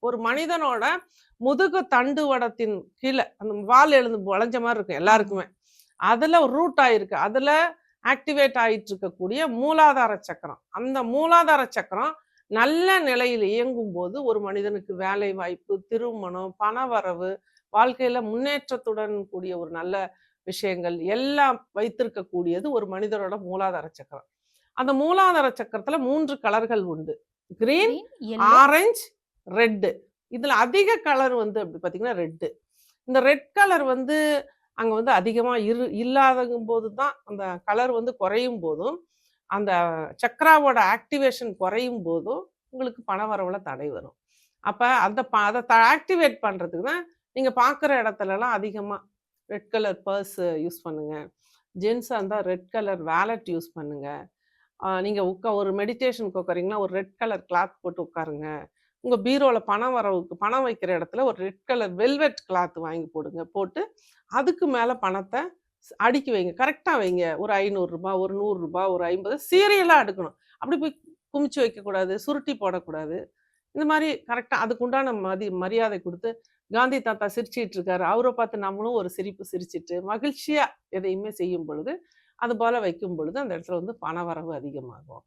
ஒரு மனிதனோட முதுகு தண்டு வடத்தின் கீழே அந்த வால் எழுந்து வளைஞ்ச மாதிரி இருக்கும் எல்லாருக்குமே. அதுல ரூட் ஆயிருக்கு. அதுல ஆக்டிவேட் ஆயிட்டு இருக்கக்கூடிய மூலாதார சக்கரம். அந்த மூலாதார சக்கரம் நல்ல நிலையில் இயங்கும் போது ஒரு மனிதனுக்கு வேலை வாய்ப்பு, திருமணம், பணவரவு, வாழ்க்கையில முன்னேற்றத்துடன் கூடிய ஒரு நல்ல விஷயங்கள் எல்லாம் வைத்திருக்கக்கூடியது ஒரு மனிதனோட மூலாதார சக்கரம். அந்த மூலாதார சக்கரத்துல 3 கலர்கள் உண்டு. Green, orange, red. இதுல அதிக கலர் வந்து அப்படி பாத்தீங்கன்னா ரெட்டு. இந்த ரெட் கலர் வந்து அங்க வந்து அதிகமா இல்லாதகும் போது தான் அந்த கலர் வந்து குறையும் போதும், அந்த சக்ராவோட ஆக்டிவேஷன் குறையும் போதும் உங்களுக்கு பண வரவுல தடை வரும். அப்ப அந்த அதை ஆக்டிவேட் பண்றதுக்கு தான் நீங்க பார்க்குற இடத்துலலாம் அதிகமா ரெட் கலர் பர்ஸ் யூஸ் பண்ணுங்க. ஜென்ஸா இருந்தா ரெட் கலர் வேலட் யூஸ் பண்ணுங்க. நீங்க ஒரு மெடிடேஷனுக்கு உட்காரீங்கன்னா ஒரு ரெட் கலர் கிளாத் போட்டு உட்காருங்க. உங்க பீரோல பணம் வரவுக்கு பணம் வைக்கிற இடத்துல ஒரு ரெட் கலர் வெல்வெட் கிளாத் வாங்கி போடுங்க. போட்டு அதுக்கு மேல பணத்தை அடுக்கி வைங்க. கரெக்டா வைங்க. ஒரு ரூ. 500, ஒரு ரூ. 100, ஒரு 50 சீரியலா அடுக்கணும். அப்படி போய் குமிச்சு வைக்கக்கூடாது, சுருட்டி போடக்கூடாது. இந்த மாதிரி கரெக்டா அதுக்கு உண்டான மரியாதை கொடுத்து, காந்தி தாத்தா சிரிச்சிட்டு இருக்காரு, அவரை பார்த்து நம்மளும் ஒரு சிரிப்பு சிரிச்சிட்டு மகிழ்ச்சியா எதையுமே செய்யும் பொழுது, அது போல வைக்கும் பொழுது அந்த இடத்துல வந்து பண வரவு அதிகமாகும்.